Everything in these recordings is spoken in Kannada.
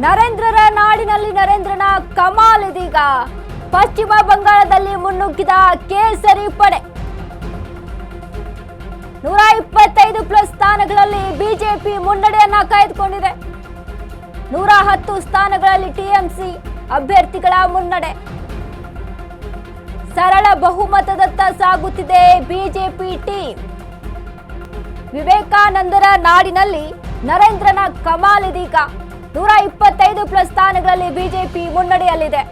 ನರೇಂದ್ರರ ನಾಡಿನಲ್ಲಿ ನರೇಂದ್ರನ ಕಮಾಲ್ ಇದೀಗ ಪಶ್ಚಿಮ ಬಂಗಾಳದಲ್ಲಿ ಮುನ್ನುಗ್ಗಿದ ಕೇಸರಿ ಪಡೆ 125+ ಸ್ಥಾನಗಳಲ್ಲಿ ಬಿಜೆಪಿ ಮುನ್ನಡೆಯನ್ನ ಕಾಯ್ದುಕೊಂಡಿದೆ. 110 ಸ್ಥಾನಗಳಲ್ಲಿ ಟಿಎಂಸಿ ಅಭ್ಯರ್ಥಿಗಳ ಮುನ್ನಡೆ. ಸರಳ ಬಹುಮತದತ್ತ ಸಾಗುತ್ತಿದೆ ಬಿಜೆಪಿ ಟೀಮ್. ವಿವೇಕಾನಂದರ ನಾಡಿನಲ್ಲಿ ನರೇಂದ್ರನ ಕಮಾಲ್ ಇದೀಗ 125+ ಸ್ಥಾನಗಳಲ್ಲಿ ಬಿಜೆಪಿ ಮುನ್ನಡೆಯಲ್ಲಿದೆ.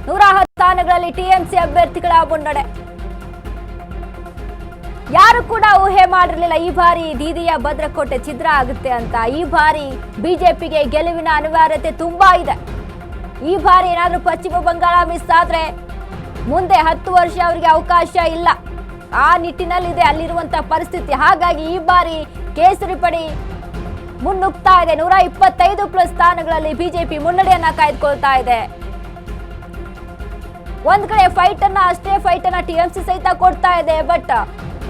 110 ಸ್ಥಾನಗಳಲ್ಲಿ ಟಿಎಂಸಿ ಅಭ್ಯರ್ಥಿಗಳ ಮುನ್ನಡೆ. ಯಾರು ಕೂಡ ಊಹೆ ಮಾಡಿರಲಿಲ್ಲ ಈ ಬಾರಿ ದೀದಿಯ ಭದ್ರಕೋಟೆ ಛಿದ್ರ ಆಗುತ್ತೆ ಅಂತ. ಈ ಬಾರಿ ಬಿಜೆಪಿಗೆ ಗೆಲುವಿನ ಅನಿವಾರ್ಯತೆ ತುಂಬಾ ಇದೆ. ಈ ಬಾರಿ ಏನಾದ್ರೂ ಪಶ್ಚಿಮ ಬಂಗಾಳ ಮಿಸ್ ಆದ್ರೆ ಮುಂದೆ 10 ವರ್ಷ ಅವರಿಗೆ ಅವಕಾಶ ಇಲ್ಲ. ಆ ನಿಟ್ಟಿನಲ್ಲಿದೆ ಅಲ್ಲಿರುವಂತಹ ಪರಿಸ್ಥಿತಿ. ಹಾಗಾಗಿ ಈ ಬಾರಿ ಕೇಸರಿ ಪಡೆ ಮುನ್ನುಗ್ತಾ ಇದೆ. 125+ ಸ್ಥಾನಗಳಲ್ಲಿ ಬಿಜೆಪಿ ಮುನ್ನಡೆಯನ್ನ ಕಾಯ್ದುಕೊಳ್ತಾ ಇದೆ. ಒಂದ್ ಕಡೆ ಅಷ್ಟೇ ಫೈಟ್ ಅನ್ನ ಟಿಎಂಸಿ ಸಹಿತ ಕೊಡ್ತಾ ಇದೆ. ಬಟ್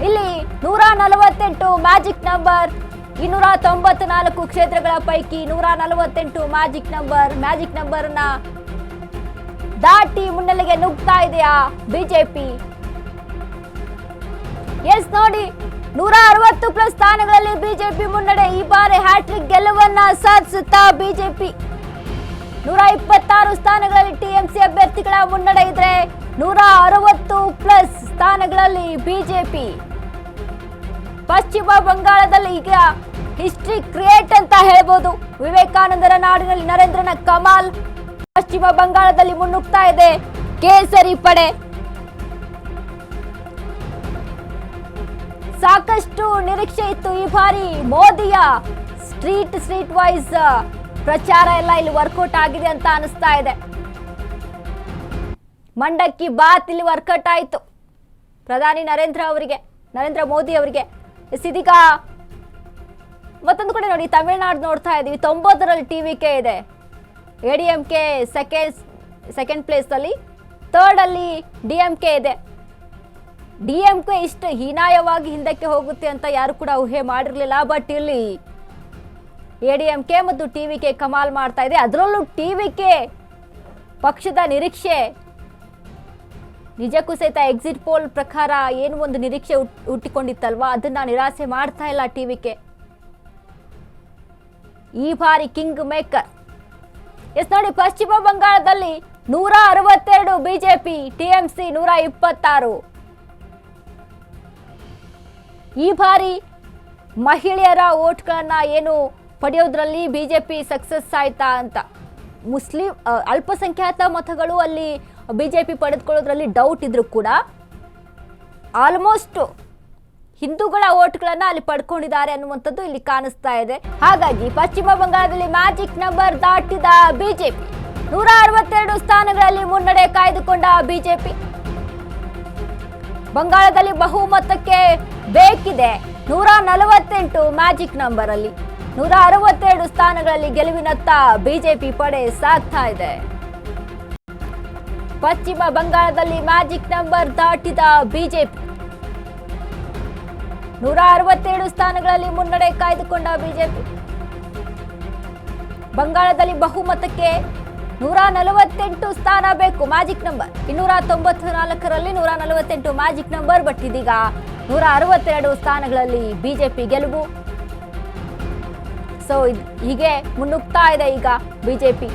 ಇಲ್ಲಿ 148 ಮ್ಯಾಜಿಕ್ ನಂಬರ್, 294 ಕ್ಷೇತ್ರಗಳ ಪೈಕಿ 148 ಮ್ಯಾಜಿಕ್ ನಂಬರ್ ಅನ್ನ ದಾಟಿ ಮುನ್ನೆಲೆಗೆ ನುಗ್ತಾ ಇದೆಯಾ ಬಿಜೆಪಿ? ಎಸ್ ನೋಡಿ, 160+ ಸ್ಥಾನಗಳಲ್ಲಿ ಬಿಜೆಪಿ ಮುನ್ನಡೆ. ಈ ಬಾರಿ ಹ್ಯಾಟ್ರಿಕ್ ಗೆಲುವನ್ನ ಸಾಧಿಸುತ್ತಾ ಬಿಜೆಪಿ 126 ಸ್ಥಾನಗಳಲ್ಲಿ ಟಿಎಂಸಿ ಅಭ್ಯರ್ಥಿಗಳ ಮುನ್ನಡೆ ಇದ್ರೆ 160+ ಸ್ಥಾನಗಳಲ್ಲಿ ಬಿಜೆಪಿ. ಪಶ್ಚಿಮ ಬಂಗಾಳದಲ್ಲಿ ಈಗ ಹಿಸ್ಟ್ರಿ ಕ್ರಿಯೇಟ್ ಅಂತ ಹೇಳ್ಬೋದು. ವಿವೇಕಾನಂದರ ನಾಡಿನಲ್ಲಿ ನರೇಂದ್ರನ ಕಮಾಲ್. ಪಶ್ಚಿಮ ಬಂಗಾಳದಲ್ಲಿ ಮುನ್ನುಗ್ತಾ ಇದೆ ಕೇಸರಿ ಪಡೆ. ಸಾಕಷ್ಟು ನಿರೀಕ್ಷೆ ಇತ್ತು ಈ ಬಾರಿ ಮೋದಿಯ ಸ್ಟ್ರೀಟ್ ವೈಸ್ ಪ್ರಚಾರ ಎಲ್ಲ ಇಲ್ಲಿ ವರ್ಕೌಟ್ ಆಗಿದೆ ಅಂತ ಅನಿಸ್ತಾ ಇದೆ. ಮಂಡಕ್ಕಿ ಬಾತ್ ಇಲ್ಲಿ ವರ್ಕೌಟ್ ಆಯಿತು ಪ್ರಧಾನಿ ನರೇಂದ್ರ ಮೋದಿ ಅವರಿಗೆ. ಇದೀಗ ಮತ್ತೊಂದು ಕಡೆ ನೋಡಿ, ತಮಿಳುನಾಡು ನೋಡ್ತಾ ಇದೀವಿ. 90ರಲ್ಲಿ ಟಿವಿಕೆ ಇದೆ. ಎಡಿಎಂಕೆ ಸೆಕೆಂಡ್ ಪ್ಲೇಸ್ ಅಲ್ಲಿ, ಥರ್ಡ್ ಅಲ್ಲಿ ಡಿಎಂಕೆ ಇದೆ. ಡಿಎಂಕೆ ಇಷ್ಟು ಹೀನಾಯವಾಗಿ ಹಿಂದಕ್ಕೆ ಹೋಗುತ್ತೆ ಅಂತ ಯಾರು ಕೂಡ ಊಹೆ ಮಾಡಿರಲಿಲ್ಲ. ಬಟ್ ಇಲ್ಲಿ ಎಡಿಎಂಕೆ ಮತ್ತು ಟಿವಿಕೆ ಕಮಾಲ್ ಮಾಡ್ತಾ ಇದೆ. ಅದರಲ್ಲೂ ಟಿವಿಕೆ ಪಕ್ಷದ ನಿರೀಕ್ಷೆ ನಿಜಕ್ಕೂ ಸಹಿತ ಎಕ್ಸಿಟ್ ಪೋಲ್ ಪ್ರಕಾರ ಏನು ಒಂದು ನಿರೀಕ್ಷೆ ಹುಟ್ಟಿಕೊಂಡಿತ್ತಲ್ವಾ, ಅದನ್ನ ನಿರಾಸೆ ಮಾಡ್ತಾ ಇಲ್ಲ ಟಿವಿಕೆ. ಈ ಬಾರಿ ಕಿಂಗ್ ಮೇಕರ್. ಎಸ್ ನೋಡಿ, ಪಶ್ಚಿಮ ಬಂಗಾಳದಲ್ಲಿ 162 ಬಿಜೆಪಿ, ಟಿಎಂಸಿ 126. ಈ ಬಾರಿ ಮಹಿಳೆಯರ ವೋಟ್ಗಳನ್ನ ಏನು ಪಡೆಯೋದ್ರಲ್ಲಿ ಬಿಜೆಪಿ ಸಕ್ಸಸ್ ಆಯ್ತಾ ಅಂತ. ಮುಸ್ಲಿಂ ಅಲ್ಪಸಂಖ್ಯಾತ ಮತಗಳು ಅಲ್ಲಿ ಬಿಜೆಪಿ ಪಡೆದುಕೊಳ್ಳೋದ್ರಲ್ಲಿ ಡೌಟ್ ಇದ್ರೂ ಕೂಡ ಆಲ್ಮೋಸ್ಟ್ ಹಿಂದೂಗಳ ವೋಟ್ಗಳನ್ನ ಅಲ್ಲಿ ಪಡ್ಕೊಂಡಿದ್ದಾರೆ ಅನ್ನುವಂಥದ್ದು ಇಲ್ಲಿ ಕಾಣಿಸ್ತಾ ಇದೆ. ಹಾಗಾಗಿ ಪಶ್ಚಿಮ ಬಂಗಾಳದಲ್ಲಿ ಮ್ಯಾಜಿಕ್ ನಂಬರ್ ದಾಟಿದ ಬಿಜೆಪಿ 162 ಸ್ಥಾನಗಳಲ್ಲಿ ಮುನ್ನಡೆ ಕಾಯ್ದುಕೊಂಡ ಬಿಜೆಪಿ. ಬಂಗಾಳದಲ್ಲಿ ಬಹುಮತಕ್ಕೆ ಬೇಕಿದೆ 148 ಮ್ಯಾಜಿಕ್ ನಂಬರ್ ಅಲ್ಲಿ. 162 ಸ್ಥಾನಗಳಲ್ಲಿ ಗೆಲುವಿನತ್ತ ಬಿಜೆಪಿ ಪಡೆ ಸಾಗ್ತಾ ಇದೆ. ಪಶ್ಚಿಮ ಬಂಗಾಳದಲ್ಲಿ ಮ್ಯಾಜಿಕ್ ನಂಬರ್ ದಾಟಿದ ಬಿಜೆಪಿ 167 ಸ್ಥಾನಗಳಲ್ಲಿ ಮುನ್ನಡೆ ಕಾಯ್ದುಕೊಂಡ ಬಿಜೆಪಿ. ಬಂಗಾಳದಲ್ಲಿ ಬಹುಮತಕ್ಕೆ 148 ಸ್ಥಾನ ಬೇಕು ಮ್ಯಾಜಿಕ್ ನಂಬರ್. 294ರಲ್ಲಿ 148 ಮ್ಯಾಜಿಕ್ ನಂಬರ್. ಬಟ್ ಇದೀಗ 162 ಸ್ಥಾನಗಳಲ್ಲಿ ಬಿಜೆಪಿ ಗೆಲುವು. ಸೊ ಹೀಗೆ ಮುನ್ನುಗ್ತಾ ಇದೆ ಈಗ ಬಿಜೆಪಿ.